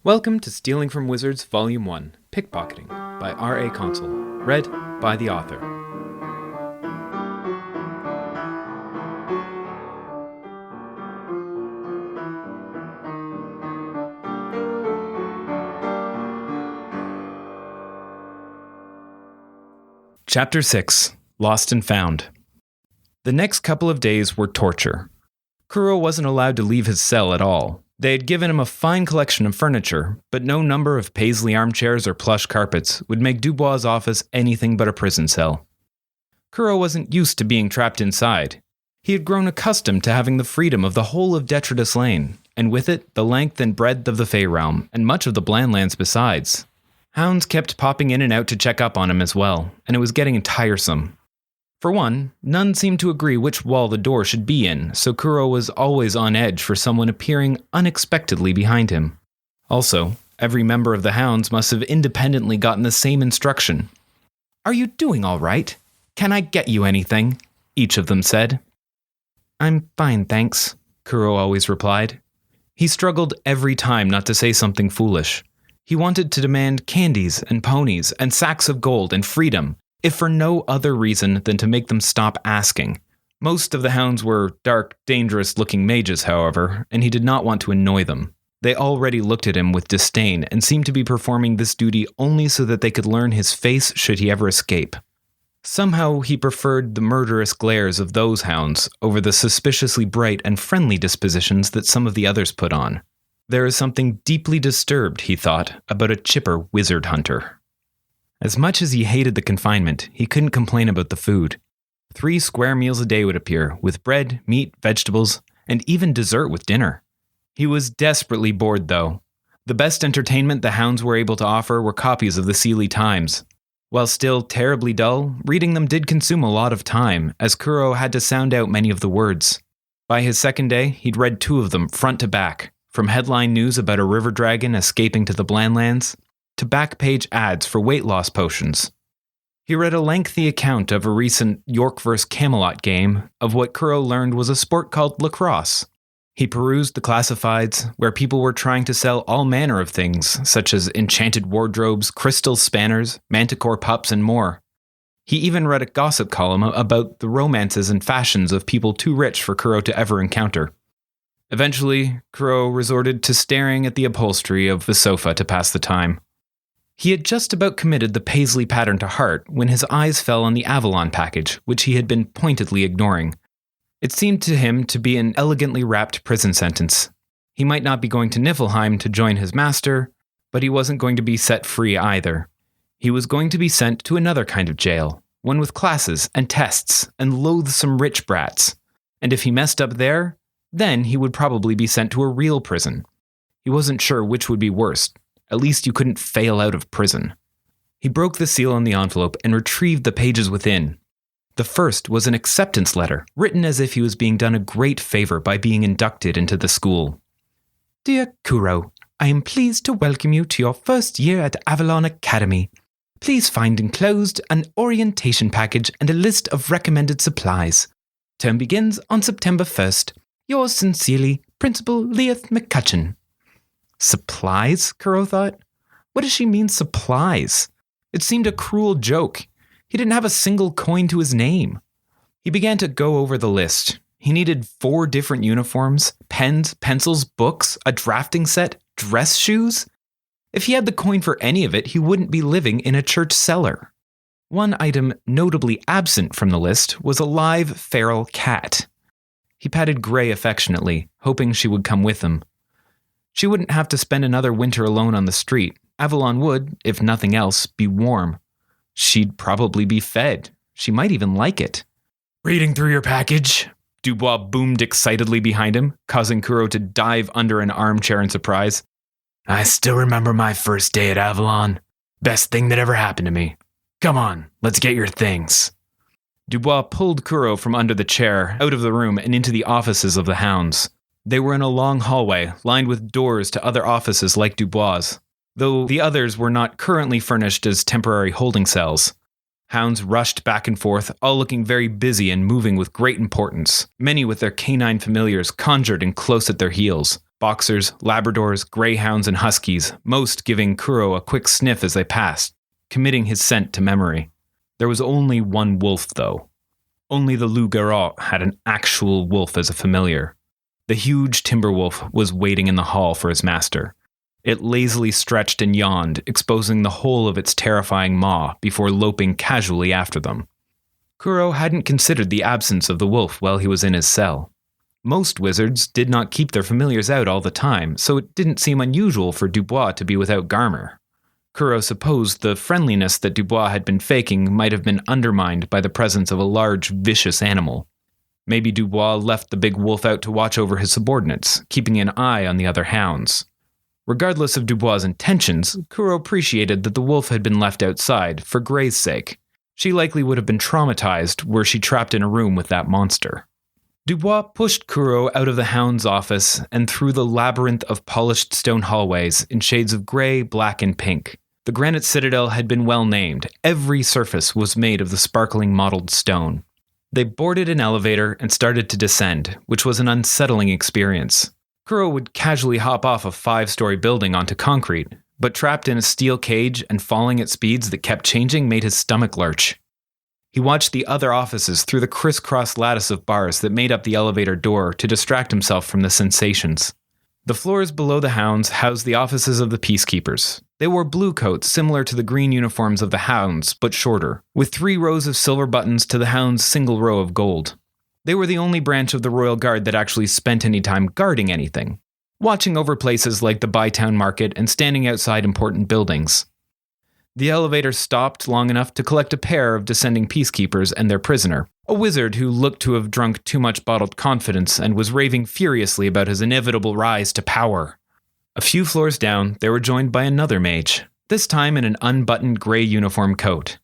Welcome to Stealing from Wizards Volume 1, Pickpocketing, by R.A. Consul, read by the author. Chapter 6, Lost and Found. The next couple of days were torture. Kuro wasn't allowed to leave his cell at all. They had given him a fine collection of furniture, but no number of paisley armchairs or plush carpets would make Dubois' office anything but a prison cell. Kuro wasn't used to being trapped inside. He had grown accustomed to having the freedom of the whole of Detritus Lane, and with it, the length and breadth of the Fey Realm, and much of the Blandlands besides. Hounds kept popping in and out to check up on him as well, and it was getting tiresome. For one, none seemed to agree which wall the door should be in, so Kuro was always on edge for someone appearing unexpectedly behind him. Also, every member of the Hounds must have independently gotten the same instruction. "Are you doing all right? Can I get you anything?" each of them said. "I'm fine, thanks," Kuro always replied. He struggled every time not to say something foolish. He wanted to demand candies and ponies and sacks of gold and freedom, if for no other reason than to make them stop asking. Most of the Hounds were dark, dangerous-looking mages, however, and he did not want to annoy them. They already looked at him with disdain and seemed to be performing this duty only so that they could learn his face should he ever escape. Somehow he preferred the murderous glares of those Hounds over the suspiciously bright and friendly dispositions that some of the others put on. There is something deeply disturbed, he thought, about a chipper wizard hunter. As much as he hated the confinement, he couldn't complain about the food. 3 square meals a day would appear, with bread, meat, vegetables, and even dessert with dinner. He was desperately bored, though. The best entertainment the Hounds were able to offer were copies of the Seelie Times. While still terribly dull, reading them did consume a lot of time, as Kuro had to sound out many of the words. By his second day, he'd read 2 of them front to back, from headline news about a river dragon escaping to the Blandlands, to back-page ads for weight loss potions. He read a lengthy account of a recent York vs. Camelot game of what Kuro learned was a sport called lacrosse. He perused the classifieds, where people were trying to sell all manner of things, such as enchanted wardrobes, crystal spanners, manticore pups, and more. He even read a gossip column about the romances and fashions of people too rich for Kuro to ever encounter. Eventually, Kuro resorted to staring at the upholstery of the sofa to pass the time. He had just about committed the paisley pattern to heart when his eyes fell on the Avalon package, which he had been pointedly ignoring. It seemed to him to be an elegantly wrapped prison sentence. He might not be going to Niflheim to join his master, but he wasn't going to be set free either. He was going to be sent to another kind of jail, one with classes and tests and loathsome rich brats. And if he messed up there, then he would probably be sent to a real prison. He wasn't sure which would be worst. At least you couldn't fail out of prison. He broke the seal on the envelope and retrieved the pages within. The first was an acceptance letter, written as if he was being done a great favor by being inducted into the school. "Dear Kuro, I am pleased to welcome you to your first year at Avalon Academy. Please find enclosed an orientation package and a list of recommended supplies. Term begins on September 1st. Yours sincerely, Principal Leith McCutcheon." Supplies, Kuro thought. What does she mean, supplies? It seemed a cruel joke. He didn't have a single coin to his name. He began to go over the list. He needed 4 different uniforms, pens, pencils, books, a drafting set, dress shoes. If he had the coin for any of it, he wouldn't be living in a church cellar. One item notably absent from the list was a live feral cat. He patted Gray affectionately, hoping she would come with him. She wouldn't have to spend another winter alone on the street. Avalon would, if nothing else, be warm. She'd probably be fed. She might even like it. "Reading through your package?" Dubois boomed excitedly behind him, causing Kuro to dive under an armchair in surprise. "I still remember my first day at Avalon. Best thing that ever happened to me. Come on, let's get your things." Dubois pulled Kuro from under the chair, out of the room, and into the offices of the Hounds. They were in a long hallway, lined with doors to other offices like Dubois', though the others were not currently furnished as temporary holding cells. Hounds rushed back and forth, all looking very busy and moving with great importance, many with their canine familiars conjured and close at their heels. Boxers, Labradors, Greyhounds, and Huskies, most giving Kuro a quick sniff as they passed, committing his scent to memory. There was only one wolf, though. Only the loup-garou had an actual wolf as a familiar. The huge timber wolf was waiting in the hall for his master. It lazily stretched and yawned, exposing the whole of its terrifying maw before loping casually after them. Kuro hadn't considered the absence of the wolf while he was in his cell. Most wizards did not keep their familiars out all the time, so it didn't seem unusual for Dubois to be without Garmer. Kuro supposed the friendliness that Dubois had been faking might have been undermined by the presence of a large, vicious animal. Maybe Dubois left the big wolf out to watch over his subordinates, keeping an eye on the other hounds. Regardless of Dubois' intentions, Kuro appreciated that the wolf had been left outside for Gray's sake. She likely would have been traumatized were she trapped in a room with that monster. Dubois pushed Kuro out of the hound's office and through the labyrinth of polished stone hallways in shades of gray, black, and pink. The granite citadel had been well named. Every surface was made of the sparkling mottled stone. They boarded an elevator and started to descend, which was an unsettling experience. Kuro would casually hop off a 5-story building onto concrete, but trapped in a steel cage and falling at speeds that kept changing made his stomach lurch. He watched the other offices through the crisscross lattice of bars that made up the elevator door to distract himself from the sensations. The floors below the hounds housed the offices of the peacekeepers. They wore blue coats similar to the green uniforms of the hounds, but shorter, with 3 rows of silver buttons to the hounds' single row of gold. They were the only branch of the Royal Guard that actually spent any time guarding anything, watching over places like the Bytown Market and standing outside important buildings. The elevator stopped long enough to collect a pair of descending peacekeepers and their prisoner, a wizard who looked to have drunk too much bottled confidence and was raving furiously about his inevitable rise to power. A few floors down, they were joined by another mage, this time in an unbuttoned gray uniform coat.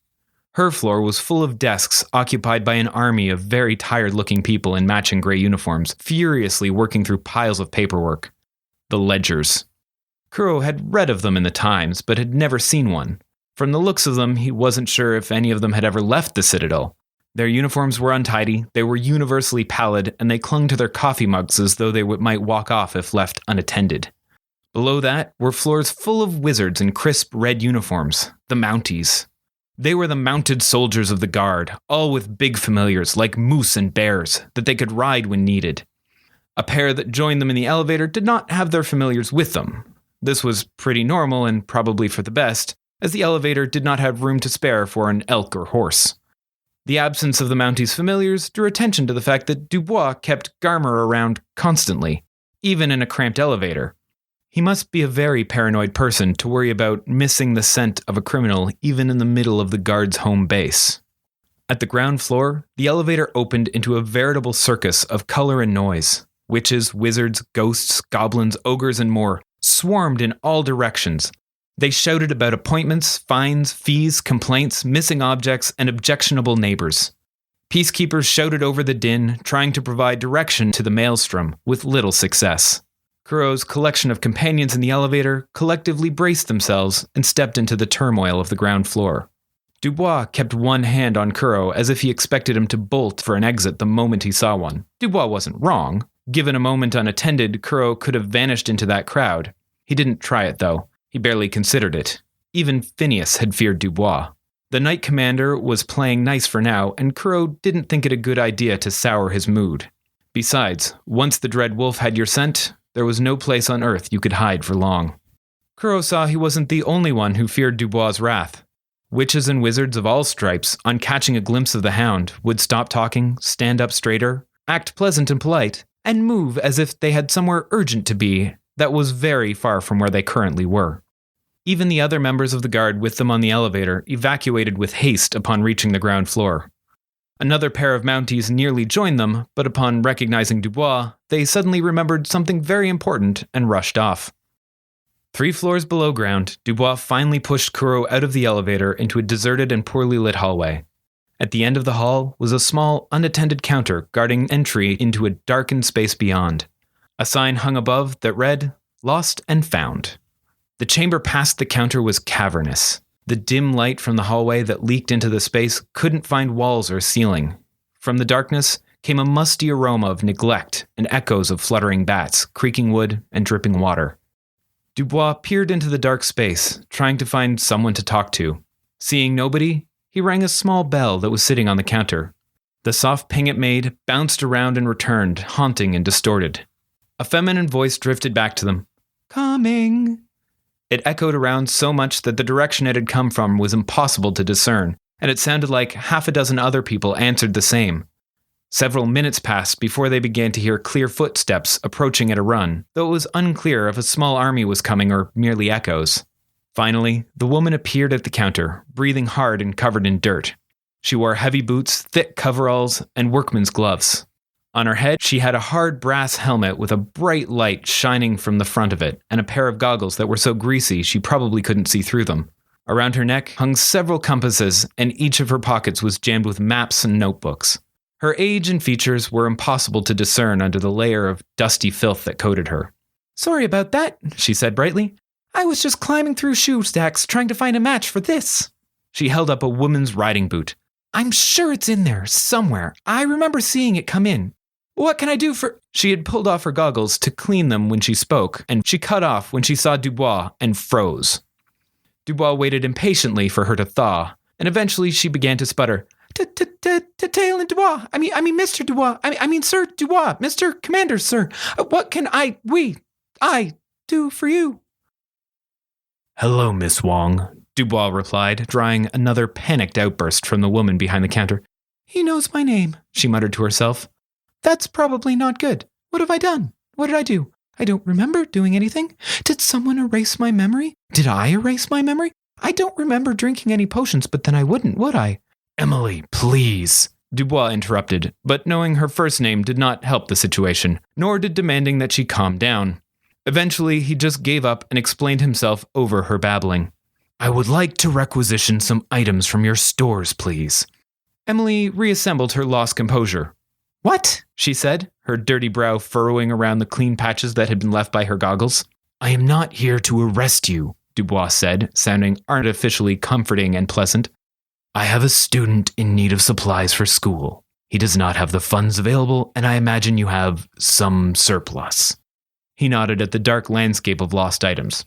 Her floor was full of desks occupied by an army of very tired-looking people in matching gray uniforms, furiously working through piles of paperwork. The ledgers. Kuro had read of them in the Times, but had never seen one. From the looks of them, he wasn't sure if any of them had ever left the Citadel. Their uniforms were untidy, they were universally pallid, and they clung to their coffee mugs as though they might walk off if left unattended. Below that were floors full of wizards in crisp red uniforms, the Mounties. They were the mounted soldiers of the guard, all with big familiars like moose and bears that they could ride when needed. A pair that joined them in the elevator did not have their familiars with them. This was pretty normal and probably for the best, as the elevator did not have room to spare for an elk or horse. The absence of the Mounties' familiars drew attention to the fact that Dubois kept Garmer around constantly, even in a cramped elevator. He must be a very paranoid person to worry about missing the scent of a criminal even in the middle of the guard's home base. At the ground floor, the elevator opened into a veritable circus of color and noise. Witches, wizards, ghosts, goblins, ogres, and more swarmed in all directions. They shouted about appointments, fines, fees, complaints, missing objects, and objectionable neighbors. Peacekeepers shouted over the din, trying to provide direction to the maelstrom, with little success. Kuro's collection of companions in the elevator collectively braced themselves and stepped into the turmoil of the ground floor. Dubois kept one hand on Kuro as if he expected him to bolt for an exit the moment he saw one. Dubois wasn't wrong. Given a moment unattended, Kuro could have vanished into that crowd. He didn't try it, though. He barely considered it. Even Phineas had feared Dubois. The Knight Commander was playing nice for now, and Kuro didn't think it a good idea to sour his mood. Besides, once the Dread Wolf had your scent, there was no place on Earth you could hide for long. Kuro saw he wasn't the only one who feared Dubois' wrath. Witches and wizards of all stripes, on catching a glimpse of the hound, would stop talking, stand up straighter, act pleasant and polite, and move as if they had somewhere urgent to be that was very far from where they currently were. Even the other members of the guard with them on the elevator evacuated with haste upon reaching the ground floor. Another pair of Mounties nearly joined them, but upon recognizing Dubois, they suddenly remembered something very important and rushed off. 3 floors below ground, Dubois finally pushed Kuro out of the elevator into a deserted and poorly lit hallway. At the end of the hall was a small, unattended counter guarding entry into a darkened space beyond. A sign hung above that read, "Lost and Found." The chamber past the counter was cavernous. The dim light from the hallway that leaked into the space couldn't find walls or ceiling. From the darkness came a musty aroma of neglect and echoes of fluttering bats, creaking wood, and dripping water. Dubois peered into the dark space, trying to find someone to talk to. Seeing nobody, he rang a small bell that was sitting on the counter. The soft ping it made bounced around and returned, haunting and distorted. A feminine voice drifted back to them. "Coming." It echoed around so much that the direction it had come from was impossible to discern, and it sounded like half a dozen other people answered the same. Several minutes passed before they began to hear clear footsteps approaching at a run, though it was unclear if a small army was coming or merely echoes. Finally, the woman appeared at the counter, breathing hard and covered in dirt. She wore heavy boots, thick coveralls, and workman's gloves. On her head, she had a hard brass helmet with a bright light shining from the front of it, and a pair of goggles that were so greasy she probably couldn't see through them. Around her neck hung several compasses, and each of her pockets was jammed with maps and notebooks. Her age and features were impossible to discern under the layer of dusty filth that coated her. "Sorry about that," she said brightly. "I was just climbing through shoe stacks trying to find a match for this." She held up a woman's riding boot. "I'm sure it's in there, somewhere. I remember seeing it come in. What can I do for—" She had pulled off her goggles to clean them when she spoke, and she cut off when she saw Dubois and froze. Dubois waited impatiently for her to thaw, and eventually she began to sputter. "Tailin Dubois. I mean, Mr. Dubois. I mean, Sir Dubois. Mr. Commander, sir. What can I do for you?" "Hello, Miss Wong," Dubois replied, drawing another panicked outburst from the woman behind the counter. "He knows my name," she muttered to herself. "That's probably not good. What have I done? What did I do? I don't remember doing anything. Did someone erase my memory? Did I erase my memory? I don't remember drinking any potions, but then I wouldn't, would I?" "Emily, please," Dubois interrupted, but knowing her first name did not help the situation, nor did demanding that she calm down. Eventually, he just gave up and explained himself over her babbling. "I would like to requisition some items from your stores, please." Emily reassembled her lost composure. "What?" she said, her dirty brow furrowing around the clean patches that had been left by her goggles. "I am not here to arrest you," Dubois said, sounding artificially comforting and pleasant. "I have a student in need of supplies for school. He does not have the funds available, and I imagine you have some surplus." He nodded at the dark landscape of lost items.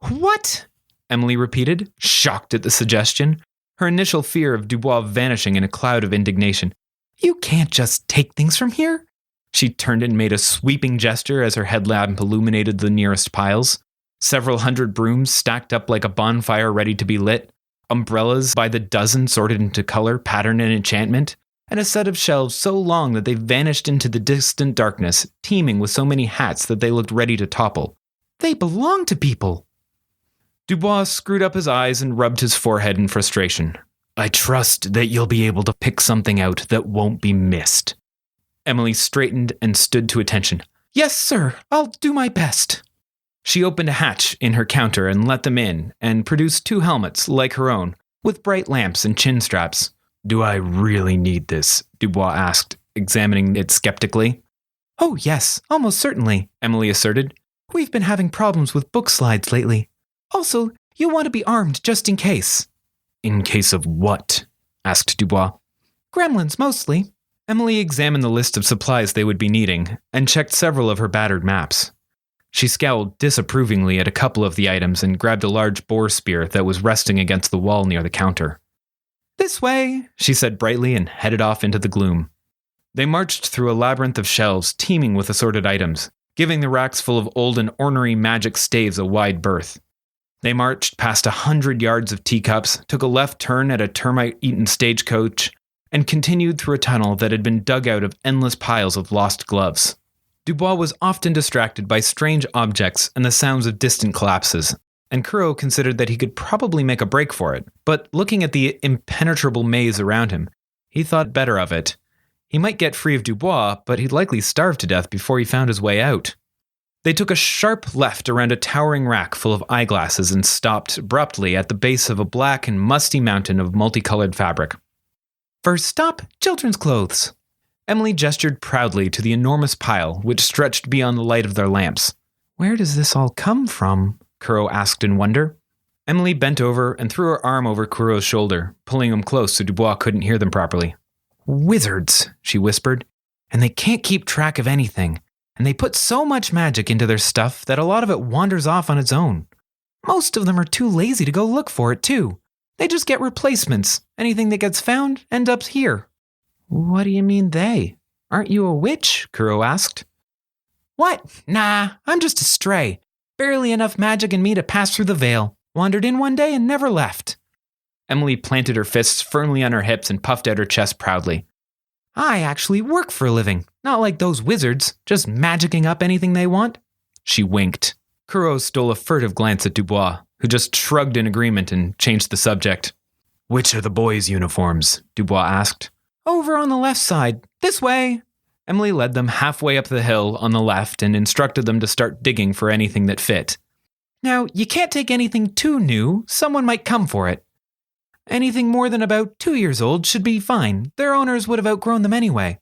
"What?" Emily repeated, shocked at the suggestion, her initial fear of Dubois vanishing in a cloud of indignation. "You can't just take things from here." She turned and made a sweeping gesture as her headlamp illuminated the nearest piles. Several hundred brooms stacked up like a bonfire ready to be lit, umbrellas by the dozen sorted into color, pattern, and enchantment, and a set of shelves so long that they vanished into the distant darkness, teeming with so many hats that they looked ready to topple. "They belong to people." Dubois screwed up his eyes and rubbed his forehead in frustration. "I trust that you'll be able to pick something out that won't be missed." Emily straightened and stood to attention. "Yes, sir. I'll do my best." She opened a hatch in her counter and let them in, and produced 2 helmets, like her own, with bright lamps and chin straps. "Do I really need this?" Dubois asked, examining it skeptically. "Oh, yes, almost certainly," Emily asserted. "We've been having problems with book slides lately. Also, you'll want to be armed just in case." "In case of what?" asked Dubois. "Gremlins, mostly." Emily examined the list of supplies they would be needing, and checked several of her battered maps. She scowled disapprovingly at a couple of the items and grabbed a large boar spear that was resting against the wall near the counter. "This way," she said brightly and headed off into the gloom. They marched through a labyrinth of shelves teeming with assorted items, giving the racks full of old and ornery magic staves a wide berth. They marched past 100 yards of teacups, took a left turn at a termite-eaten stagecoach, and continued through a tunnel that had been dug out of endless piles of lost gloves. Dubois was often distracted by strange objects and the sounds of distant collapses, and Kuro considered that he could probably make a break for it, but looking at the impenetrable maze around him, he thought better of it. He might get free of Dubois, but he'd likely starve to death before he found his way out. They took a sharp left around a towering rack full of eyeglasses and stopped abruptly at the base of a black and musty mountain of multicolored fabric. "First stop, children's clothes." Emily gestured proudly to the enormous pile, which stretched beyond the light of their lamps. "Where does this all come from?" Kuro asked in wonder. Emily bent over and threw her arm over Kuro's shoulder, pulling him close so Dubois couldn't hear them properly. "Wizards," she whispered. and they can't keep track of anything. And they put so much magic into their stuff that a lot of it wanders off on its own. Most of them are too lazy to go look for it, too. They just get replacements. Anything that gets found ends up here. What do you mean they? Aren't you a witch? Kuro asked. What? Nah, I'm just a stray. Barely enough magic in me to pass through the veil. Wandered in one day and never left. Emily planted her fists firmly on her hips and puffed out her chest proudly. I actually work for a living, not like those wizards, just magicking up anything they want. She winked. Kuro stole a furtive glance at Dubois, who just shrugged in agreement and changed the subject. Which are the boys' uniforms? Dubois asked. Over on the left side. This way. Emily led them halfway up the hill on the left and instructed them to start digging for anything that fit. Now, you can't take anything too new. Someone might come for it. Anything more than about 2 years old should be fine. Their owners would have outgrown them anyway.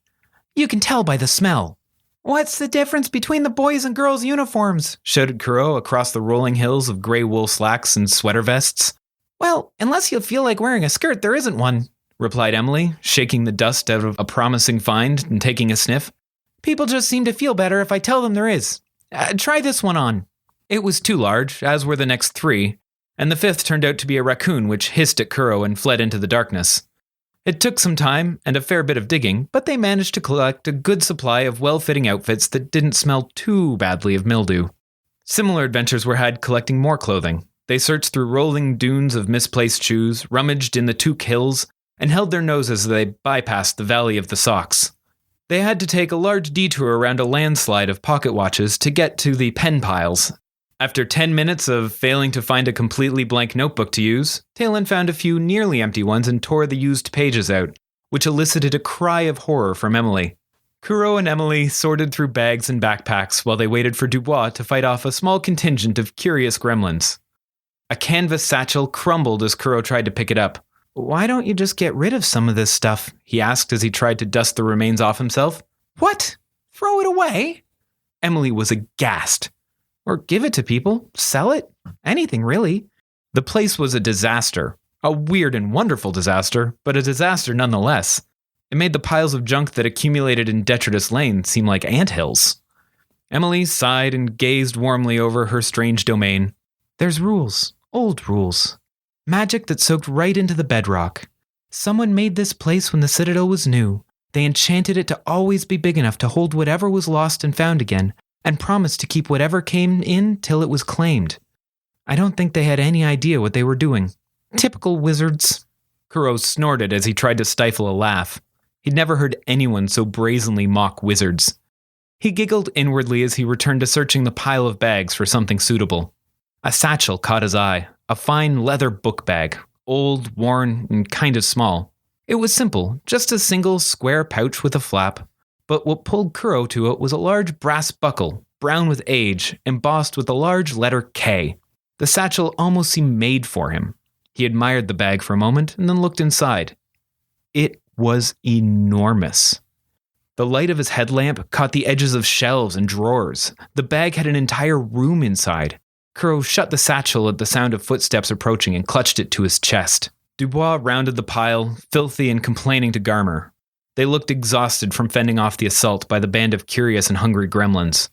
You can tell by the smell. What's the difference between the boys' and girls' uniforms? Shouted Kuro across the rolling hills of gray wool slacks and sweater vests. Well, unless you feel like wearing a skirt, there isn't one, replied Emily, shaking the dust out of a promising find and taking a sniff. People just seem to feel better if I tell them there is. Try this one on. It was too large, as were the next 3, and the 5th turned out to be a raccoon which hissed at Kuro and fled into the darkness. It took some time and a fair bit of digging, but they managed to collect a good supply of well-fitting outfits that didn't smell too badly of mildew. Similar adventures were had collecting more clothing. They searched through rolling dunes of misplaced shoes, rummaged in the Took Hills, and held their noses as they bypassed the Valley of the Socks. They had to take a large detour around a landslide of pocket watches to get to the pen piles. After 10 minutes of failing to find a completely blank notebook to use, Talon found a few nearly empty ones and tore the used pages out, which elicited a cry of horror from Emily. Kuro and Emily sorted through bags and backpacks while they waited for Dubois to fight off a small contingent of curious gremlins. A canvas satchel crumbled as Kuro tried to pick it up. Why don't you just get rid of some of this stuff? He asked as he tried to dust the remains off himself. What? Throw it away? Emily was aghast. Or give it to people, sell it, anything really. The place was a disaster, a weird and wonderful disaster, but a disaster nonetheless. It made the piles of junk that accumulated in Detritus Lane seem like anthills. Emily sighed and gazed warmly over her strange domain. There's rules, old rules. Magic that soaked right into the bedrock. Someone made this place when the Citadel was new. They enchanted it to always be big enough to hold whatever was lost and found again, and promised to keep whatever came in till it was claimed. I don't think they had any idea what they were doing. Typical wizards. Kuro snorted as he tried to stifle a laugh. He'd never heard anyone so brazenly mock wizards. He giggled inwardly as he returned to searching the pile of bags for something suitable. A satchel caught his eye, a fine leather book bag, old, worn, and kind of small. It was simple, just a single square pouch with a flap. But what pulled Kuro to it was a large brass buckle, brown with age, embossed with a large letter K. The satchel almost seemed made for him. He admired the bag for a moment and then looked inside. It was enormous. The light of his headlamp caught the edges of shelves and drawers. The bag had an entire room inside. Kuro shut the satchel at the sound of footsteps approaching and clutched it to his chest. Dubois rounded the pile, filthy and complaining to Garmer. They looked exhausted from fending off the assault by the band of curious and hungry gremlins.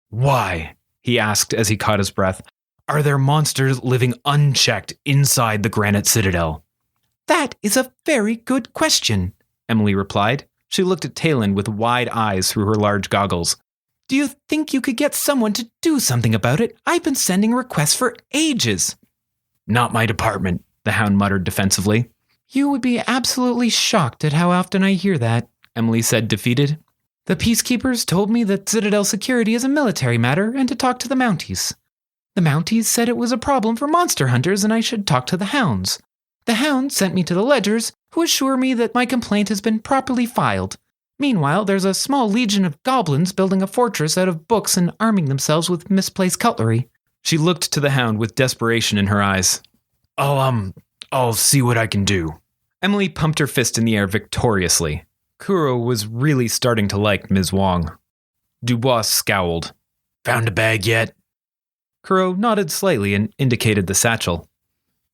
Why, he asked as he caught his breath, are there monsters living unchecked inside the Granite Citadel? That is a very good question, Emily replied. She looked at Talon with wide eyes through her large goggles. Do you think you could get someone to do something about it? I've been sending requests for ages. Not my department, the Hound muttered defensively. You would be absolutely shocked at how often I hear that, Emily said, defeated. The Peacekeepers told me that Citadel security is a military matter and to talk to the Mounties. The Mounties said it was a problem for monster hunters and I should talk to the Hounds. The Hounds sent me to the Ledgers, who assure me that my complaint has been properly filed. Meanwhile, there's a small legion of goblins building a fortress out of books and arming themselves with misplaced cutlery. She looked to the Hound with desperation in her eyes. I'll see what I can do. Emily pumped her fist in the air victoriously. Kuro was really starting to like Ms. Wong. Dubois scowled. Found a bag yet? Kuro nodded slightly and indicated the satchel.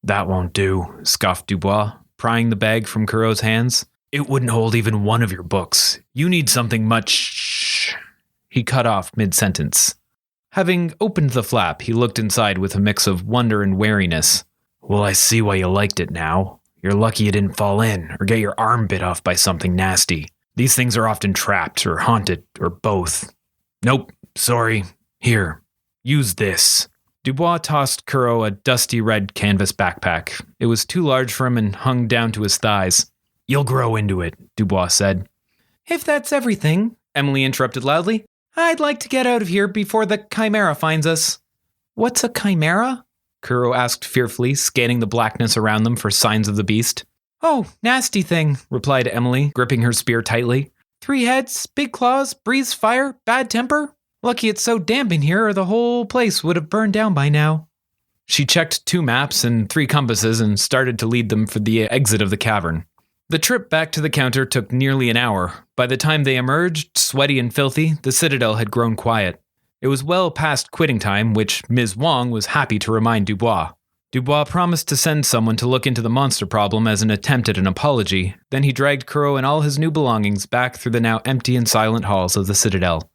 That won't do, scoffed Dubois, prying the bag from Kuro's hands. It wouldn't hold even one of your books. You need something much... He cut off mid-sentence. Having opened the flap, he looked inside with a mix of wonder and wariness. Well, I see why you liked it now. You're lucky you didn't fall in or get your arm bit off by something nasty. These things are often trapped or haunted or both. Nope, sorry. Here, use this. Dubois tossed Kuro a dusty red canvas backpack. It was too large for him and hung down to his thighs. You'll grow into it, Dubois said. If that's everything, Emily interrupted loudly, I'd like to get out of here before the chimera finds us. What's a chimera? Kuro asked fearfully, scanning the blackness around them for signs of the beast. Oh, nasty thing, replied Emily, gripping her spear tightly. 3 heads, big claws, breathes fire, bad temper. Lucky it's so damp in here or the whole place would have burned down by now. She checked 2 maps and 3 compasses and started to lead them for the exit of the cavern. The trip back to the counter took nearly an hour. By the time they emerged, sweaty and filthy, the citadel had grown quiet. It was well past quitting time, which Ms. Wong was happy to remind Dubois. Dubois promised to send someone to look into the monster problem as an attempt at an apology. Then he dragged Kuro and all his new belongings back through the now empty and silent halls of the citadel.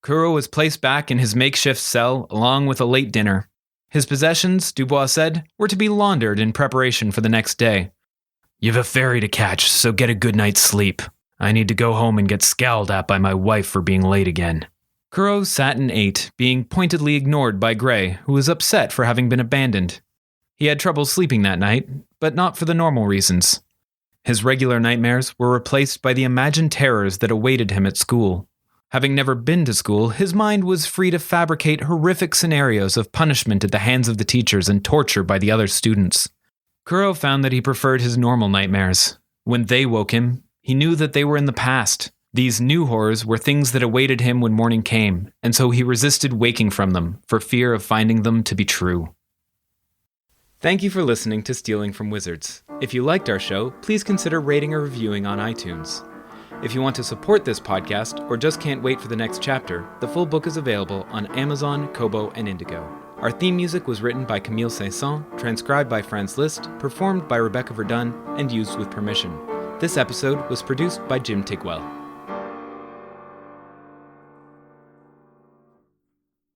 Kuro was placed back in his makeshift cell along with a late dinner. His possessions, Dubois said, were to be laundered in preparation for the next day. You've a ferry to catch, so get a good night's sleep. I need to go home and get scowled at by my wife for being late again. Kuro sat and ate, being pointedly ignored by Gray, who was upset for having been abandoned. He had trouble sleeping that night, but not for the normal reasons. His regular nightmares were replaced by the imagined terrors that awaited him at school. Having never been to school, his mind was free to fabricate horrific scenarios of punishment at the hands of the teachers and torture by the other students. Kuro found that he preferred his normal nightmares. When they woke him, he knew that they were in the past. These new horrors were things that awaited him when morning came, and so he resisted waking from them for fear of finding them to be true. Thank you for listening to Stealing from Wizards. If you liked our show, please consider rating or reviewing on iTunes. If you want to support this podcast or just can't wait for the next chapter, the full book is available on Amazon, Kobo, and Indigo. Our theme music was written by Camille Saint-Saëns, transcribed by Franz Liszt, performed by Rebecca Verdun, and used with permission. This episode was produced by Jim Tigwell.